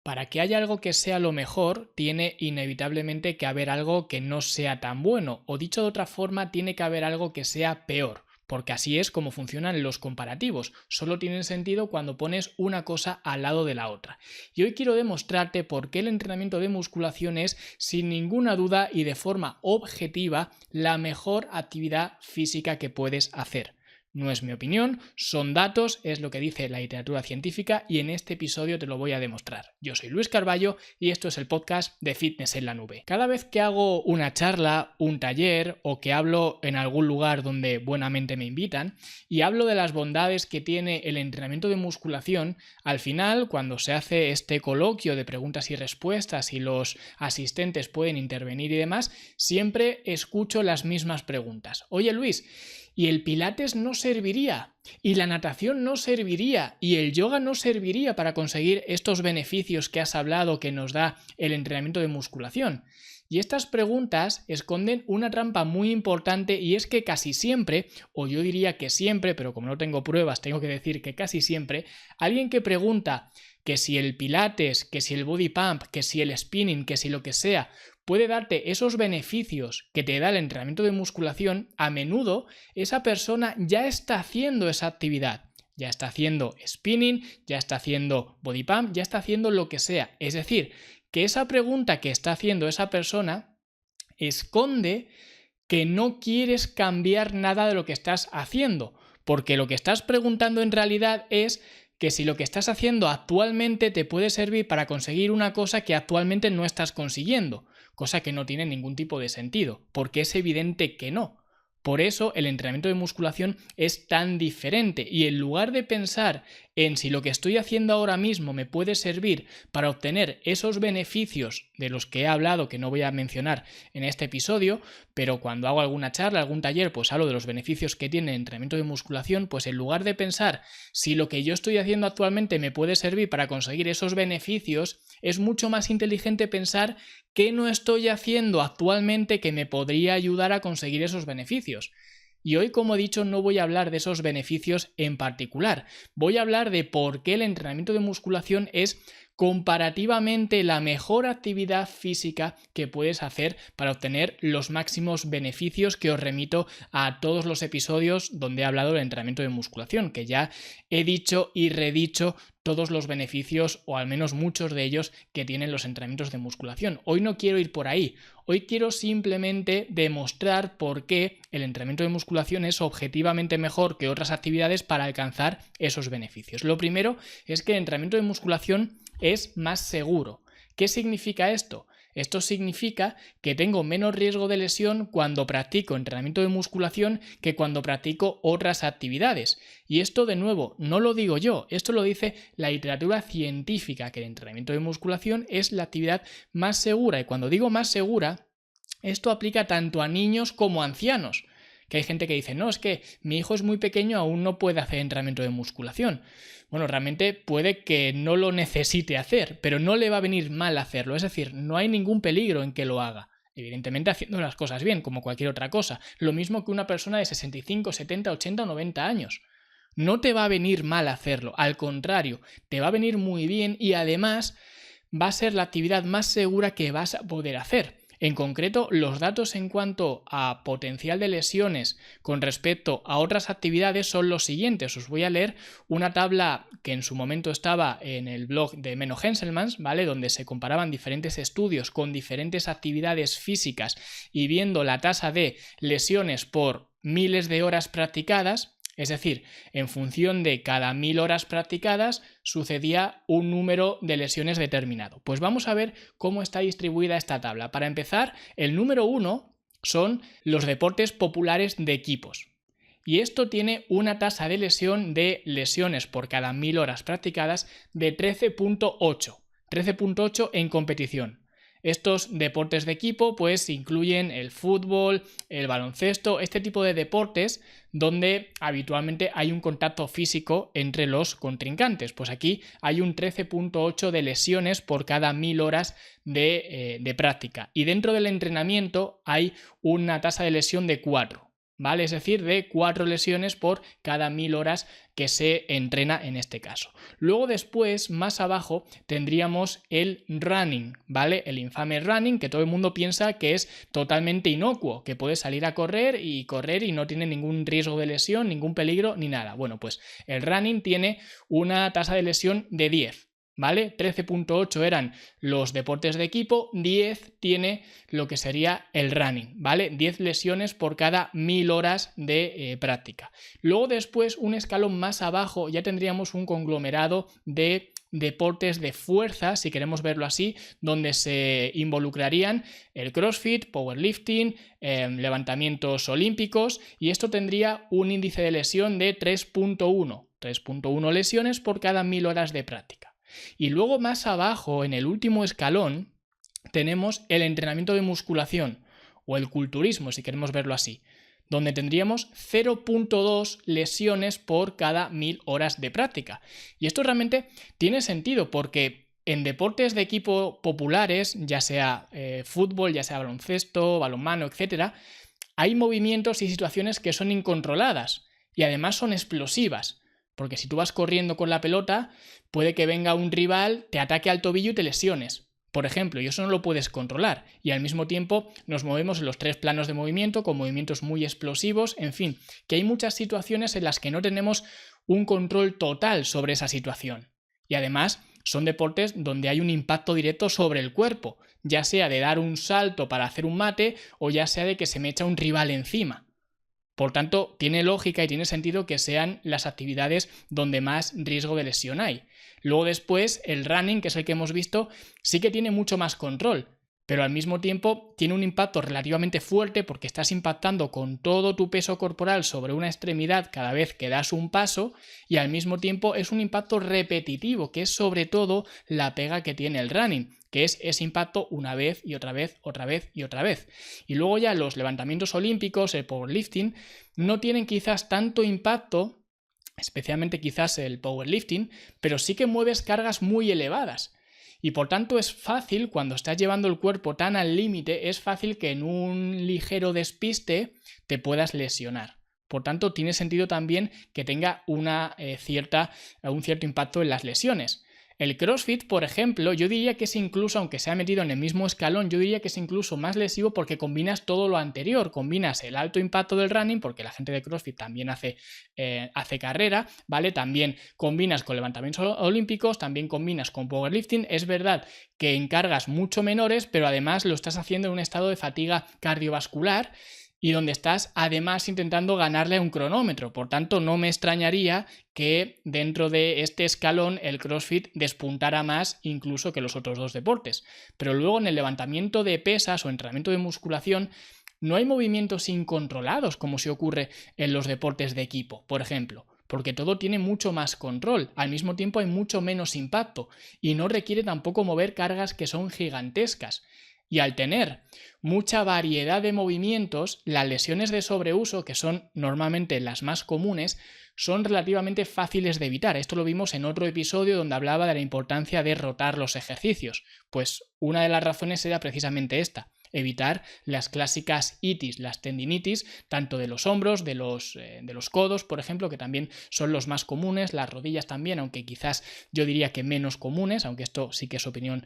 Para que haya algo que sea lo mejor, tiene inevitablemente que haber algo que no sea tan bueno, o dicho de otra forma, tiene que haber algo que sea peor. Porque así es como funcionan los comparativos, solo tienen sentido cuando pones una cosa al lado de la otra. Y hoy quiero demostrarte por qué el entrenamiento de musculación es, sin ninguna duda y de forma objetiva, la mejor actividad física que puedes hacer. No es mi opinión, son datos, es lo que dice la literatura científica y en este episodio te lo voy a demostrar. Yo soy Luis Carballo y esto es el podcast de Fitness en la Nube. Cada vez que hago una charla, un taller o que hablo en algún lugar donde buenamente me invitan y hablo de las bondades que tiene el entrenamiento de musculación, al final, cuando se hace este coloquio de preguntas y respuestas y los asistentes pueden intervenir y demás, siempre escucho las mismas preguntas. Oye Luis, ¿y el pilates no serviría? ¿Y la natación no serviría? ¿Y el yoga no serviría para conseguir estos beneficios que has hablado que nos da el entrenamiento de musculación? Y estas preguntas esconden una trampa muy importante y es que casi siempre, o yo diría que siempre, pero como no tengo pruebas tengo que decir que casi siempre, alguien que pregunta que si el pilates, que si el body pump, que si el spinning, que si lo que sea, puede darte esos beneficios que te da el entrenamiento de musculación, a menudo esa persona ya está haciendo esa actividad. Ya está haciendo spinning, ya está haciendo body pump, ya está haciendo lo que sea. Es decir, que esa pregunta que está haciendo esa persona esconde que no quieres cambiar nada de lo que estás haciendo, porque lo que estás preguntando en realidad es que si lo que estás haciendo actualmente te puede servir para conseguir una cosa que actualmente no estás consiguiendo, cosa que no tiene ningún tipo de sentido, porque es evidente que no. Por eso el entrenamiento de musculación es tan diferente y en lugar de pensar en si lo que estoy haciendo ahora mismo me puede servir para obtener esos beneficios de los que he hablado, que no voy a mencionar en este episodio, pero cuando hago alguna charla, algún taller, pues hablo de los beneficios que tiene el entrenamiento de musculación, pues en lugar de pensar si lo que yo estoy haciendo actualmente me puede servir para conseguir esos beneficios, es mucho más inteligente pensar qué no estoy haciendo actualmente que me podría ayudar a conseguir esos beneficios. Y hoy, como he dicho, no voy a hablar de esos beneficios en particular. Voy a hablar de por qué el entrenamiento de musculación es comparativamente la mejor actividad física que puedes hacer para obtener los máximos beneficios, que os remito a todos los episodios donde he hablado del entrenamiento de musculación, que ya he dicho y redicho todos los beneficios, o al menos muchos de ellos, que tienen los entrenamientos de musculación. Hoy no quiero ir por ahí, hoy quiero simplemente demostrar por qué el entrenamiento de musculación es objetivamente mejor que otras actividades para alcanzar esos beneficios. Lo primero es que el entrenamiento de musculación es más seguro. ¿Qué significa esto? Esto significa que tengo menos riesgo de lesión cuando practico entrenamiento de musculación que cuando practico otras actividades. Y esto, de nuevo, no lo digo yo, esto lo dice la literatura científica, que el entrenamiento de musculación es la actividad más segura. Y cuando digo más segura, esto aplica tanto a niños como a ancianos. Que hay gente que dice, no, es que mi hijo es muy pequeño, aún no puede hacer entrenamiento de musculación. Bueno, realmente puede que no lo necesite hacer, pero no le va a venir mal hacerlo. Es decir, no hay ningún peligro en que lo haga. Evidentemente haciendo las cosas bien, como cualquier otra cosa. Lo mismo que una persona de 65, 70, 80 o 90 años. No te va a venir mal hacerlo. Al contrario, te va a venir muy bien y además va a ser la actividad más segura que vas a poder hacer. En concreto, los datos en cuanto a potencial de lesiones con respecto a otras actividades son los siguientes. Os voy a leer una tabla que en su momento estaba en el blog de Menno Henselmans, ¿vale? Donde se comparaban diferentes estudios con diferentes actividades físicas y viendo la tasa de lesiones por miles de horas practicadas. Es decir, en función de cada 1000 horas practicadas sucedía un número de lesiones determinado. Pues vamos a ver cómo está distribuida esta tabla. Para empezar, el número 1 son los deportes populares de equipos. Y esto tiene una tasa de lesiones por cada 1000 horas practicadas de 13.8. 13.8 en competición. Estos deportes de equipo pues incluyen el fútbol, el baloncesto, este tipo de deportes donde habitualmente hay un contacto físico entre los contrincantes. Pues aquí hay un 13.8 de lesiones por cada 1000 horas de práctica. Y dentro del entrenamiento hay una tasa de lesión de 4. ¿vale? Es decir, de 4 lesiones por cada 1000 horas que se entrena en este caso. Luego después, más abajo, tendríamos el running, ¿vale? El infame running, que todo el mundo piensa que es totalmente inocuo, que puedes salir a correr y no tiene ningún riesgo de lesión, ningún peligro ni nada. Bueno, pues el running tiene una tasa de lesión de 10. ¿Vale? 13.8 eran los deportes de equipo, 10 tiene lo que sería el running, ¿vale? 10 lesiones por cada 1000 horas de práctica. Luego después, un escalón más abajo, ya tendríamos un conglomerado de deportes de fuerza, si queremos verlo así, donde se involucrarían el CrossFit, powerlifting, levantamientos olímpicos, y esto tendría un índice de lesión de 3.1 lesiones por cada 1000 horas de práctica. Y luego más abajo, en el último escalón, tenemos el entrenamiento de musculación o el culturismo, si queremos verlo así, donde tendríamos 0.2 lesiones por cada 1000 horas de práctica. Y esto realmente tiene sentido porque en deportes de equipo populares, ya sea fútbol, ya sea baloncesto, balonmano, etc., hay movimientos y situaciones que son incontroladas y además son explosivas. Porque si tú vas corriendo con la pelota, puede que venga un rival, te ataque al tobillo y te lesiones, por ejemplo, y eso no lo puedes controlar. Y al mismo tiempo nos movemos en los 3 planos de movimiento, con movimientos muy explosivos, en fin, que hay muchas situaciones en las que no tenemos un control total sobre esa situación. Y además son deportes donde hay un impacto directo sobre el cuerpo, ya sea de dar un salto para hacer un mate o ya sea de que se me echa un rival encima. Por tanto, tiene lógica y tiene sentido que sean las actividades donde más riesgo de lesión hay. Luego después, el running, que es el que hemos visto, sí que tiene mucho más control, pero al mismo tiempo tiene un impacto relativamente fuerte porque estás impactando con todo tu peso corporal sobre una extremidad cada vez que das un paso y al mismo tiempo es un impacto repetitivo, que es sobre todo la pega que tiene el running, que es ese impacto una vez y otra vez, otra vez y otra vez. Y luego ya los levantamientos olímpicos, el powerlifting, no tienen quizás tanto impacto, especialmente quizás el powerlifting, pero sí que mueves cargas muy elevadas. Y por tanto es fácil, cuando estás llevando el cuerpo tan al límite, es fácil que en un ligero despiste te puedas lesionar. Por tanto, tiene sentido también que tenga un cierto impacto en las lesiones. El CrossFit, por ejemplo, yo diría que es incluso, aunque se ha metido en el mismo escalón, yo diría que es incluso más lesivo porque combinas todo lo anterior. Combinas el alto impacto del running, porque la gente de CrossFit también hace carrera, ¿vale? También combinas con levantamientos olímpicos, también combinas con powerlifting. Es verdad que en cargas mucho menores, pero además lo estás haciendo en un estado de fatiga cardiovascular y donde estás además intentando ganarle a un cronómetro. Por tanto, no me extrañaría que dentro de este escalón el CrossFit despuntara más incluso que los otros 2 deportes. Pero luego en el levantamiento de pesas o entrenamiento de musculación no hay movimientos incontrolados como se ocurre en los deportes de equipo, por ejemplo. Porque todo tiene mucho más control, al mismo tiempo hay mucho menos impacto y no requiere tampoco mover cargas que son gigantescas. Y al tener mucha variedad de movimientos, las lesiones de sobreuso, que son normalmente las más comunes, son relativamente fáciles de evitar. Esto lo vimos en otro episodio donde hablaba de la importancia de rotar los ejercicios. Pues una de las razones era precisamente esta: evitar las clásicas itis, las tendinitis, tanto de los hombros, de los codos, por ejemplo, que también son los más comunes, las rodillas también, aunque quizás yo diría que menos comunes, aunque esto sí que es opinión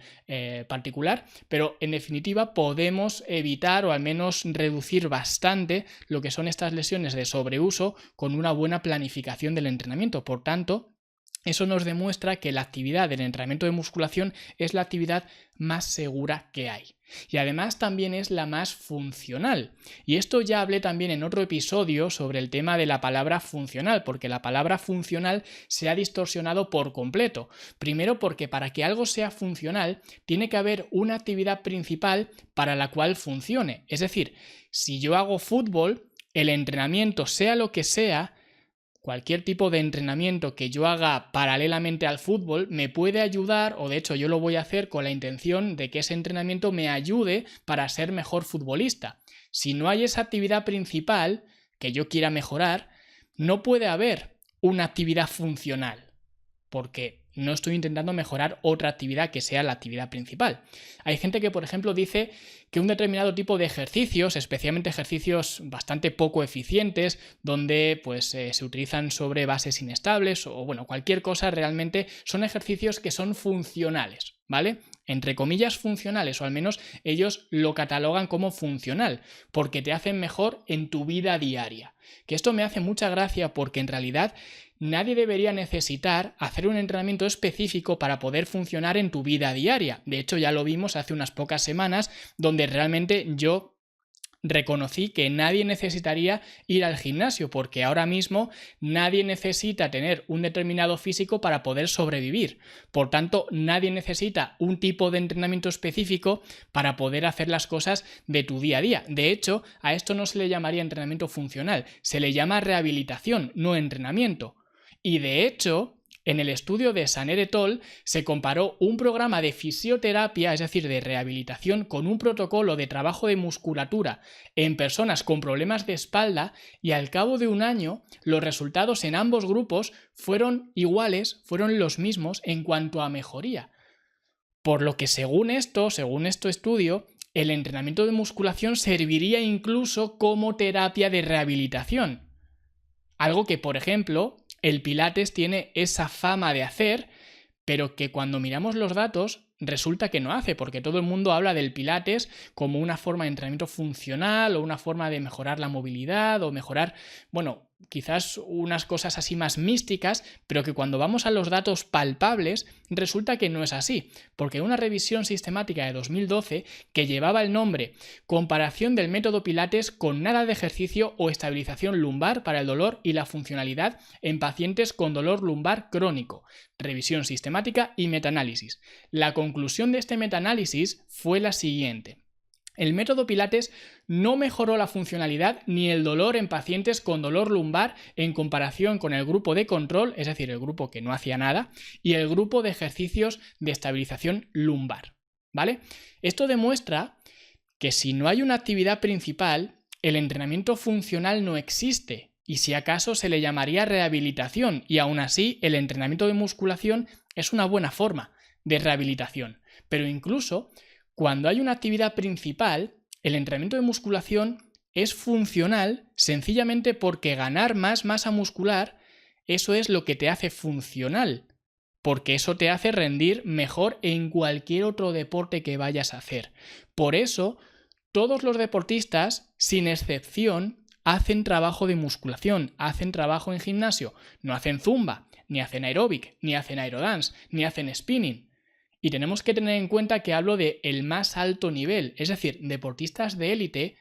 particular, pero en definitiva podemos evitar o al menos reducir bastante lo que son estas lesiones de sobreuso con una buena planificación del entrenamiento. Por tanto, eso nos demuestra que la actividad del entrenamiento de musculación es la actividad más segura que hay. Y además también es la más funcional. Y esto ya hablé también en otro episodio sobre el tema de la palabra funcional, porque la palabra funcional se ha distorsionado por completo. Primero porque para que algo sea funcional tiene que haber una actividad principal para la cual funcione. Es decir, si yo hago fútbol, el entrenamiento, sea lo que sea, cualquier tipo de entrenamiento que yo haga paralelamente al fútbol me puede ayudar, o de hecho yo lo voy a hacer con la intención de que ese entrenamiento me ayude para ser mejor futbolista. Si no hay esa actividad principal que yo quiera mejorar, no puede haber una actividad funcional, porque no estoy intentando mejorar otra actividad que sea la actividad principal. Hay gente que, por ejemplo, dice que un determinado tipo de ejercicios, especialmente ejercicios bastante poco eficientes, donde pues se utilizan sobre bases inestables o bueno, cualquier cosa, realmente son ejercicios que son funcionales, ¿vale? Entre comillas funcionales, o al menos ellos lo catalogan como funcional, porque te hacen mejor en tu vida diaria. Que esto me hace mucha gracia porque en realidad nadie debería necesitar hacer un entrenamiento específico para poder funcionar en tu vida diaria. De hecho, ya lo vimos hace unas pocas semanas, donde realmente yo reconocí que nadie necesitaría ir al gimnasio, porque ahora mismo nadie necesita tener un determinado físico para poder sobrevivir. Por tanto, nadie necesita un tipo de entrenamiento específico para poder hacer las cosas de tu día a día. De hecho, a esto no se le llamaría entrenamiento funcional, se le llama rehabilitación, no entrenamiento. Y de hecho, en el estudio de Saner et al. Se comparó un programa de fisioterapia, es decir, de rehabilitación, con un protocolo de trabajo de musculatura en personas con problemas de espalda, y al cabo de un año los resultados en ambos grupos fueron iguales, fueron los mismos en cuanto a mejoría. Por lo que según este estudio, el entrenamiento de musculación serviría incluso como terapia de rehabilitación. Algo que, por ejemplo, el Pilates tiene esa fama de hacer, pero que cuando miramos los datos resulta que no hace, porque todo el mundo habla del Pilates como una forma de entrenamiento funcional o una forma de mejorar la movilidad o mejorar, bueno, quizás unas cosas así más místicas, pero que cuando vamos a los datos palpables resulta que no es así, porque una revisión sistemática de 2012 que llevaba el nombre Comparación del método Pilates con nada de ejercicio o estabilización lumbar para el dolor y la funcionalidad en pacientes con dolor lumbar crónico, revisión sistemática y metaanálisis. La conclusión de este metaanálisis fue la siguiente: el método Pilates no mejoró la funcionalidad ni el dolor en pacientes con dolor lumbar en comparación con el grupo de control, es decir, el grupo que no hacía nada, y el grupo de ejercicios de estabilización lumbar, ¿vale? Esto demuestra que si no hay una actividad principal, el entrenamiento funcional no existe, y si acaso se le llamaría rehabilitación, y aún así el entrenamiento de musculación es una buena forma de rehabilitación. Pero incluso cuando hay una actividad principal, el entrenamiento de musculación es funcional sencillamente porque ganar más masa muscular, eso es lo que te hace funcional, porque eso te hace rendir mejor en cualquier otro deporte que vayas a hacer. Por eso, todos los deportistas, sin excepción, hacen trabajo de musculación, hacen trabajo en gimnasio, no hacen zumba, ni hacen aeróbic, ni hacen aerodance, ni hacen spinning. Y tenemos que tener en cuenta que hablo de el más alto nivel, es decir, deportistas de élite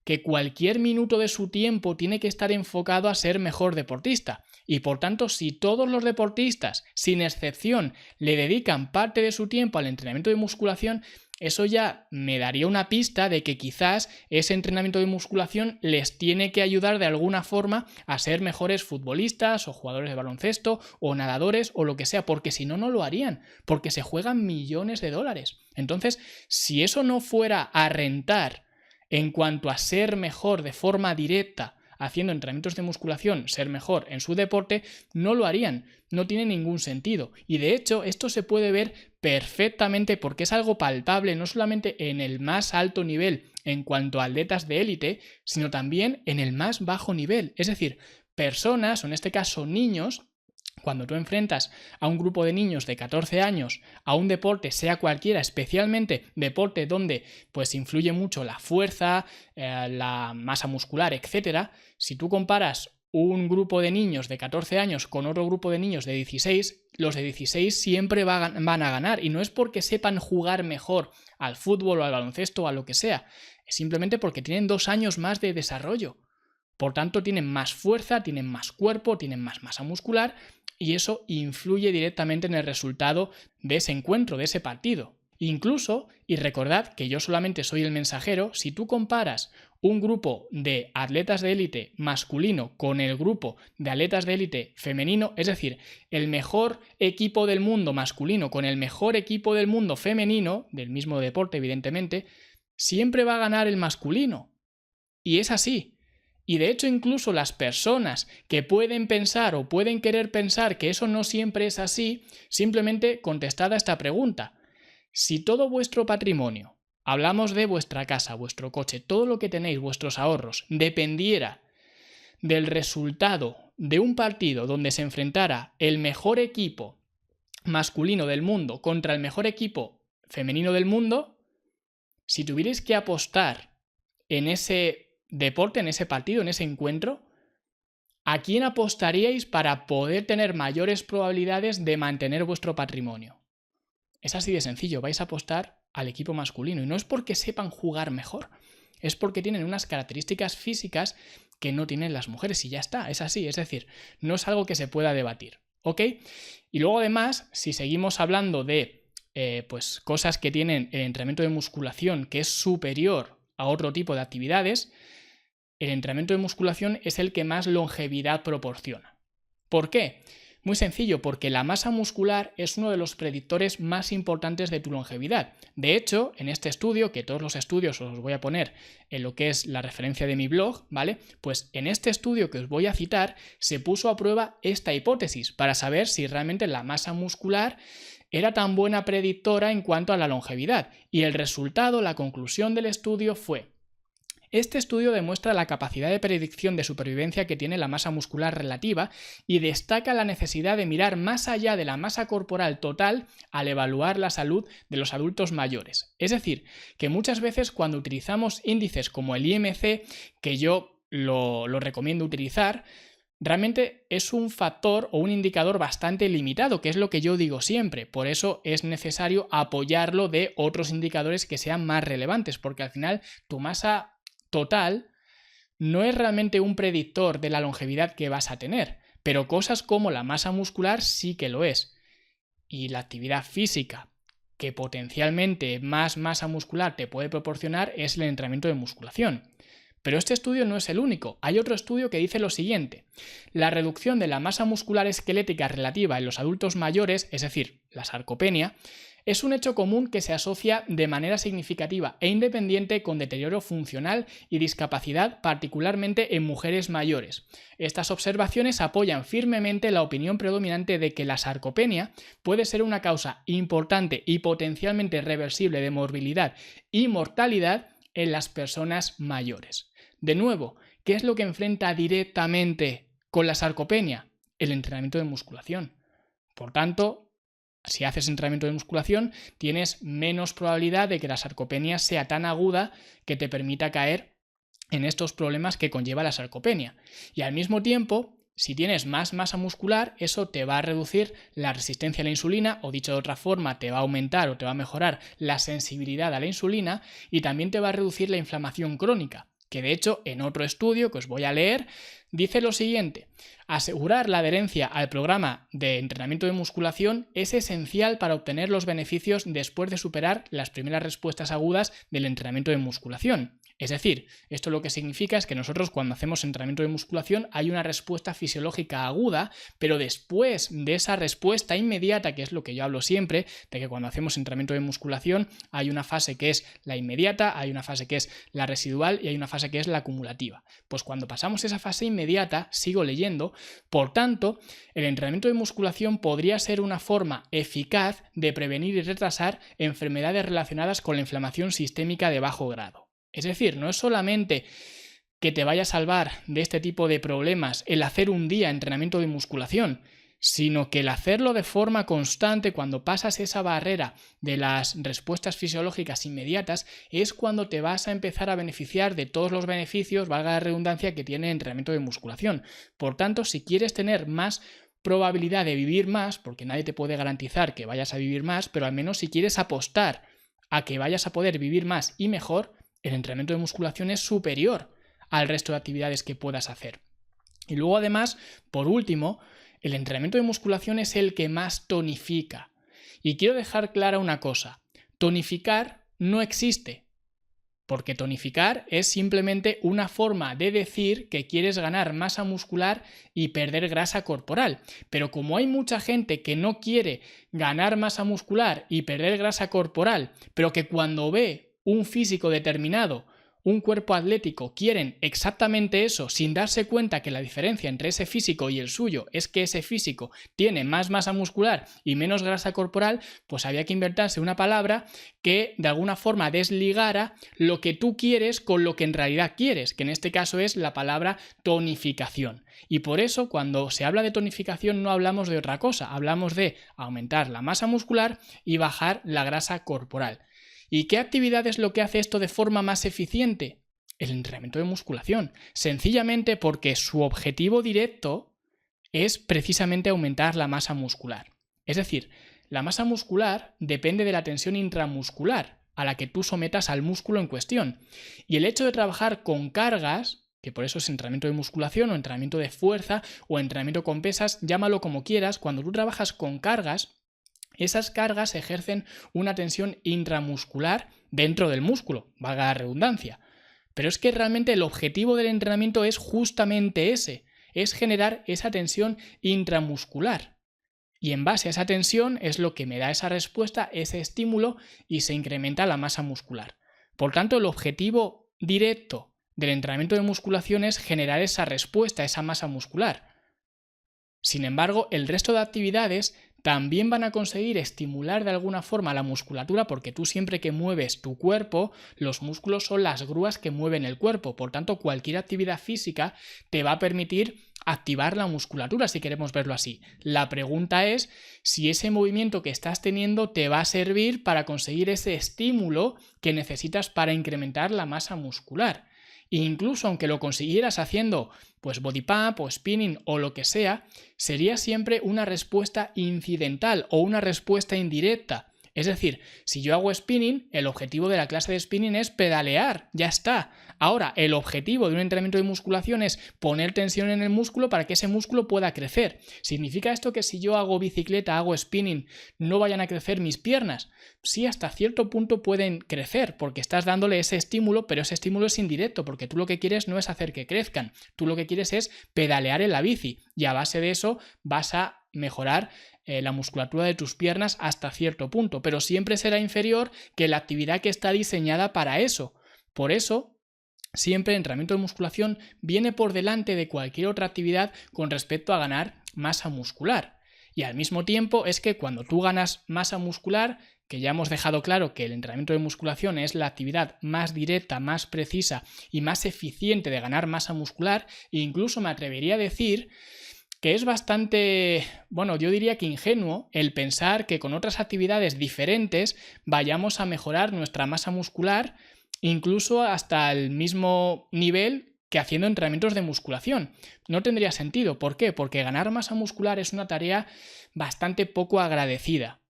que cualquier minuto de su tiempo tiene que estar enfocado a ser mejor deportista. Y por tanto, si todos los deportistas, sin excepción, le dedican parte de su tiempo al entrenamiento de musculación, eso ya me daría una pista de que quizás ese entrenamiento de musculación les tiene que ayudar de alguna forma a ser mejores futbolistas o jugadores de baloncesto o nadadores o lo que sea, porque si no, no lo harían, porque se juegan millones de dólares. Entonces, si eso no fuera a rentar en cuanto a ser mejor de forma directa haciendo entrenamientos de musculación, ser mejor en su deporte, no lo harían, no tiene ningún sentido. Y de hecho esto se puede ver perfectamente porque es algo palpable no solamente en el más alto nivel en cuanto a atletas de élite, sino también en el más bajo nivel, es decir, personas, o en este caso niños. Cuando tú enfrentas a un grupo de niños de 14 años a un deporte, sea cualquiera, especialmente deporte donde pues influye mucho la fuerza, la masa muscular, etc. Si tú comparas un grupo de niños de 14 años con otro grupo de niños de 16, los de 16 siempre van a ganar, y no es porque sepan jugar mejor al fútbol o al baloncesto o a lo que sea, es simplemente porque tienen 2 años más de desarrollo. Por tanto, tienen más fuerza, tienen más cuerpo, tienen más masa muscular, y eso influye directamente en el resultado de ese encuentro, de ese partido. Incluso, y recordad que yo solamente soy el mensajero, si tú comparas un grupo de atletas de élite masculino con el grupo de atletas de élite femenino, es decir, el mejor equipo del mundo masculino con el mejor equipo del mundo femenino, del mismo deporte evidentemente, siempre va a ganar el masculino. Y es así. Y de hecho incluso las personas que pueden pensar o pueden querer pensar que eso no siempre es así, simplemente contestad a esta pregunta. Si todo vuestro patrimonio, hablamos de vuestra casa, vuestro coche, todo lo que tenéis, vuestros ahorros, dependiera del resultado de un partido donde se enfrentara el mejor equipo masculino del mundo contra el mejor equipo femenino del mundo, si tuvierais que apostar en ese deporte, en ese partido, en ese encuentro, ¿a quién apostaríais para poder tener mayores probabilidades de mantener vuestro patrimonio? Es así de sencillo, vais a apostar al equipo masculino y no es porque sepan jugar mejor, es porque tienen unas características físicas que no tienen las mujeres y ya está, es así, es decir, no es algo que se pueda debatir, ¿ok? Y luego además, si seguimos hablando de pues cosas que tienen el entrenamiento de musculación que es superior a otro tipo de actividades, el entrenamiento de musculación es el que más longevidad proporciona. ¿Por qué? Muy sencillo, porque la masa muscular es uno de los predictores más importantes de tu longevidad. De hecho, en este estudio, que todos los estudios os los voy a poner en lo que es la referencia de mi blog, ¿vale? Pues en este estudio que os voy a citar, se puso a prueba esta hipótesis para saber si realmente la masa muscular era tan buena predictora en cuanto a la longevidad. Y el resultado, la conclusión del estudio fue: este estudio demuestra la capacidad de predicción de supervivencia que tiene la masa muscular relativa y destaca la necesidad de mirar más allá de la masa corporal total al evaluar la salud de los adultos mayores. Es decir, que muchas veces cuando utilizamos índices como el IMC, que yo lo recomiendo utilizar, realmente es un factor o un indicador bastante limitado, que es lo que yo digo siempre. Por eso es necesario apoyarlo de otros indicadores que sean más relevantes, porque al final tu masa total no es realmente un predictor de la longevidad que vas a tener, pero cosas como la masa muscular sí que lo es. Y la actividad física que potencialmente más masa muscular te puede proporcionar es el entrenamiento de musculación. Pero este estudio no es el único. Hay otro estudio que dice lo siguiente: la reducción de la masa muscular esquelética relativa en los adultos mayores, es decir, la sarcopenia, es un hecho común que se asocia de manera significativa e independiente con deterioro funcional y discapacidad, particularmente en mujeres mayores. Estas observaciones apoyan firmemente la opinión predominante de que la sarcopenia puede ser una causa importante y potencialmente reversible de morbilidad y mortalidad en las personas mayores. De nuevo, ¿qué es lo que enfrenta directamente con la sarcopenia? El entrenamiento de musculación. Por tanto, si haces entrenamiento de musculación, tienes menos probabilidad de que la sarcopenia sea tan aguda que te permita caer en estos problemas que conlleva la sarcopenia. Y al mismo tiempo, si tienes más masa muscular, eso te va a reducir la resistencia a la insulina, o dicho de otra forma, te va a aumentar o te va a mejorar la sensibilidad a la insulina y también te va a reducir la inflamación crónica, que de hecho en otro estudio que os voy a leer dice lo siguiente: asegurar la adherencia al programa de entrenamiento de musculación es esencial para obtener los beneficios después de superar las primeras respuestas agudas del entrenamiento de musculación. Es decir, esto lo que significa es que nosotros cuando hacemos entrenamiento de musculación hay una respuesta fisiológica aguda, pero después de esa respuesta inmediata, que es lo que yo hablo siempre, de que cuando hacemos entrenamiento de musculación hay una fase que es la inmediata, hay una fase que es la residual y hay una fase que es la acumulativa. Pues cuando pasamos esa fase inmediata, sigo leyendo, por tanto, el entrenamiento de musculación podría ser una forma eficaz de prevenir y retrasar enfermedades relacionadas con la inflamación sistémica de bajo grado. Es decir, no es solamente que te vaya a salvar de este tipo de problemas el hacer un día entrenamiento de musculación, sino que el hacerlo de forma constante cuando pasas esa barrera de las respuestas fisiológicas inmediatas es cuando te vas a empezar a beneficiar de todos los beneficios, valga la redundancia, que tiene el entrenamiento de musculación. Por tanto, si quieres tener más probabilidad de vivir más, porque nadie te puede garantizar que vayas a vivir más, pero al menos si quieres apostar a que vayas a poder vivir más y mejor, el entrenamiento de musculación es superior al resto de actividades que puedas hacer. Y luego además, por último, el entrenamiento de musculación es el que más tonifica. Y quiero dejar clara una cosa: tonificar no existe, porque tonificar es simplemente una forma de decir que quieres ganar masa muscular y perder grasa corporal. Pero como hay mucha gente que no quiere ganar masa muscular y perder grasa corporal, pero que cuando ve un físico determinado, un cuerpo atlético quieren exactamente eso sin darse cuenta que la diferencia entre ese físico y el suyo es que ese físico tiene más masa muscular y menos grasa corporal, pues había que inventarse una palabra que de alguna forma desligara lo que tú quieres con lo que en realidad quieres, que en este caso es la palabra tonificación. Y por eso cuando se habla de tonificación no hablamos de otra cosa, hablamos de aumentar la masa muscular y bajar la grasa corporal. ¿Y qué actividad es lo que hace esto de forma más eficiente? El entrenamiento de musculación. Sencillamente porque su objetivo directo es precisamente aumentar la masa muscular. Es decir, la masa muscular depende de la tensión intramuscular a la que tú sometas al músculo en cuestión. Y el hecho de trabajar con cargas, que por eso es entrenamiento de musculación o entrenamiento de fuerza o entrenamiento con pesas, llámalo como quieras, cuando tú trabajas con cargas, esas cargas ejercen una tensión intramuscular dentro del músculo, valga la redundancia. Pero es que realmente el objetivo del entrenamiento es justamente ese, es generar esa tensión intramuscular. Y en base a esa tensión es lo que me da esa respuesta, ese estímulo y se incrementa la masa muscular. Por tanto, el objetivo directo del entrenamiento de musculación es generar esa respuesta, esa masa muscular. Sin embargo, el resto de actividades también van a conseguir estimular de alguna forma la musculatura porque tú siempre que mueves tu cuerpo, los músculos son las grúas que mueven el cuerpo. Por tanto, cualquier actividad física te va a permitir activar la musculatura, si queremos verlo así. La pregunta es si ese movimiento que estás teniendo te va a servir para conseguir ese estímulo que necesitas para incrementar la masa muscular. E incluso aunque lo consiguieras haciendo pues body pump o spinning o lo que sea, sería siempre una respuesta incidental o una respuesta indirecta. Es decir, si yo hago spinning, el objetivo de la clase de spinning es pedalear, ya está. Ahora, el objetivo de un entrenamiento de musculación es poner tensión en el músculo para que ese músculo pueda crecer. ¿Significa esto que si yo hago bicicleta, hago spinning, no vayan a crecer mis piernas? Sí, hasta cierto punto pueden crecer porque estás dándole ese estímulo, pero ese estímulo es indirecto porque tú lo que quieres no es hacer que crezcan, tú lo que quieres es pedalear en la bici y a base de eso vas a mejorar la musculatura de tus piernas hasta cierto punto, pero siempre será inferior que la actividad que está diseñada para eso. Por eso, siempre el entrenamiento de musculación viene por delante de cualquier otra actividad con respecto a ganar masa muscular. Y al mismo tiempo es que cuando tú ganas masa muscular, que ya hemos dejado claro que el entrenamiento de musculación es la actividad más directa, más precisa y más eficiente de ganar masa muscular, e incluso me atrevería a decir que es bastante, yo diría que ingenuo el pensar que con otras actividades diferentes vayamos a mejorar nuestra masa muscular incluso hasta el mismo nivel que haciendo entrenamientos de musculación. No tendría sentido. ¿Por qué? Porque ganar masa muscular es una tarea bastante poco agradecida.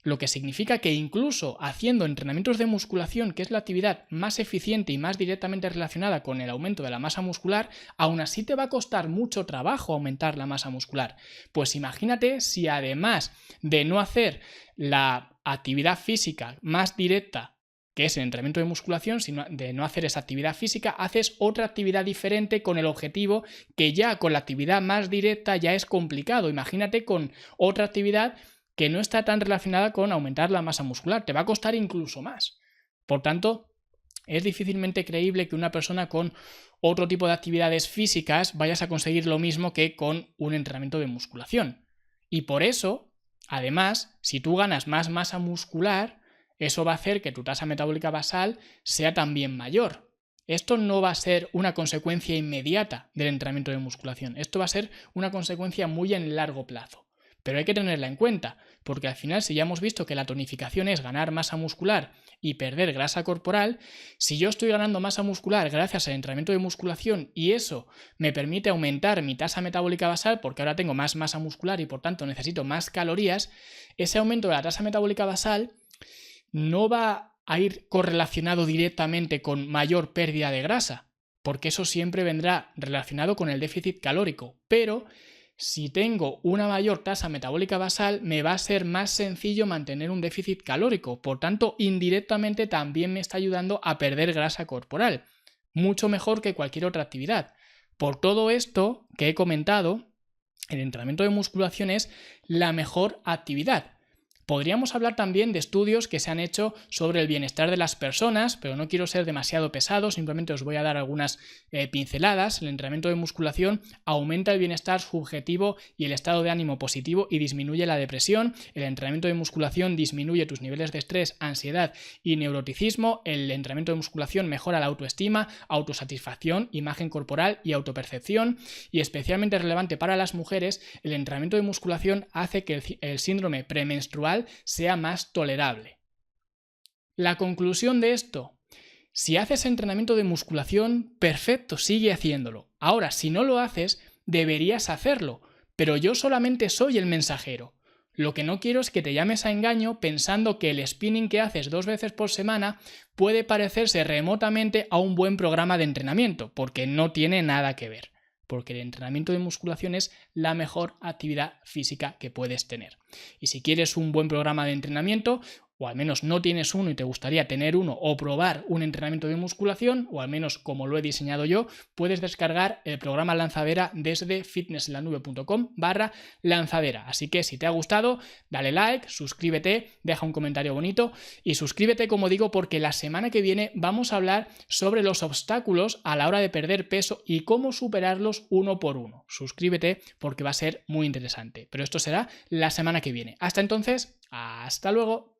Lo que significa que incluso haciendo entrenamientos de musculación, que es la actividad más eficiente y más directamente relacionada con el aumento de la masa muscular, aún así te va a costar mucho trabajo aumentar la masa muscular. Pues imagínate si además de no hacer la actividad física más directa, que es el entrenamiento de musculación, sino de no hacer esa actividad física, haces otra actividad diferente con el objetivo que ya con la actividad más directa ya es complicado. Imagínate con otra actividad que no está tan relacionada con aumentar la masa muscular, te va a costar incluso más. Por tanto, es difícilmente creíble que una persona con otro tipo de actividades físicas vayas a conseguir lo mismo que con un entrenamiento de musculación. Y por eso, además, si tú ganas más masa muscular, eso va a hacer que tu tasa metabólica basal sea también mayor. Esto no va a ser una consecuencia inmediata del entrenamiento de musculación, esto va a ser una consecuencia muy en largo plazo. Pero hay que tenerla en cuenta, porque al final si ya hemos visto que la tonificación es ganar masa muscular y perder grasa corporal, si yo estoy ganando masa muscular gracias al entrenamiento de musculación y eso me permite aumentar mi tasa metabólica basal porque ahora tengo más masa muscular y por tanto necesito más calorías, ese aumento de la tasa metabólica basal no va a ir correlacionado directamente con mayor pérdida de grasa, porque eso siempre vendrá relacionado con el déficit calórico, pero si tengo una mayor tasa metabólica basal, me va a ser más sencillo mantener un déficit calórico. Por tanto, indirectamente también me está ayudando a perder grasa corporal. Mucho mejor que cualquier otra actividad. Por todo esto que he comentado, el entrenamiento de musculación es la mejor actividad. Podríamos hablar también de estudios que se han hecho sobre el bienestar de las personas, pero no quiero ser demasiado pesado, simplemente os voy a dar algunas pinceladas. El entrenamiento de musculación aumenta el bienestar subjetivo y el estado de ánimo positivo y disminuye la depresión. El entrenamiento de musculación disminuye tus niveles de estrés, ansiedad y neuroticismo. El entrenamiento de musculación mejora la autoestima, autosatisfacción, imagen corporal y autopercepción. Y especialmente relevante para las mujeres, el entrenamiento de musculación hace que el síndrome premenstrual sea más tolerable. La conclusión de esto: si haces entrenamiento de musculación, perfecto, sigue haciéndolo. Ahora, si no lo haces, deberías hacerlo, pero yo solamente soy el mensajero. Lo que no quiero es que te llames a engaño pensando que el spinning que haces 2 veces por semana puede parecerse remotamente a un buen programa de entrenamiento, porque no tiene nada que ver. Porque el entrenamiento de musculación es la mejor actividad física que puedes tener. Y si quieres un buen programa de entrenamiento, o al menos no tienes uno y te gustaría tener uno o probar un entrenamiento de musculación, o al menos como lo he diseñado yo, puedes descargar el programa Lanzadera desde fitnessenlanube.com/lanzadera. Así que si te ha gustado, dale like, suscríbete, deja un comentario bonito y suscríbete, como digo, porque la semana que viene vamos a hablar sobre los obstáculos a la hora de perder peso y cómo superarlos uno por uno. Suscríbete porque va a ser muy interesante. Pero esto será la semana que viene. Hasta entonces, hasta luego.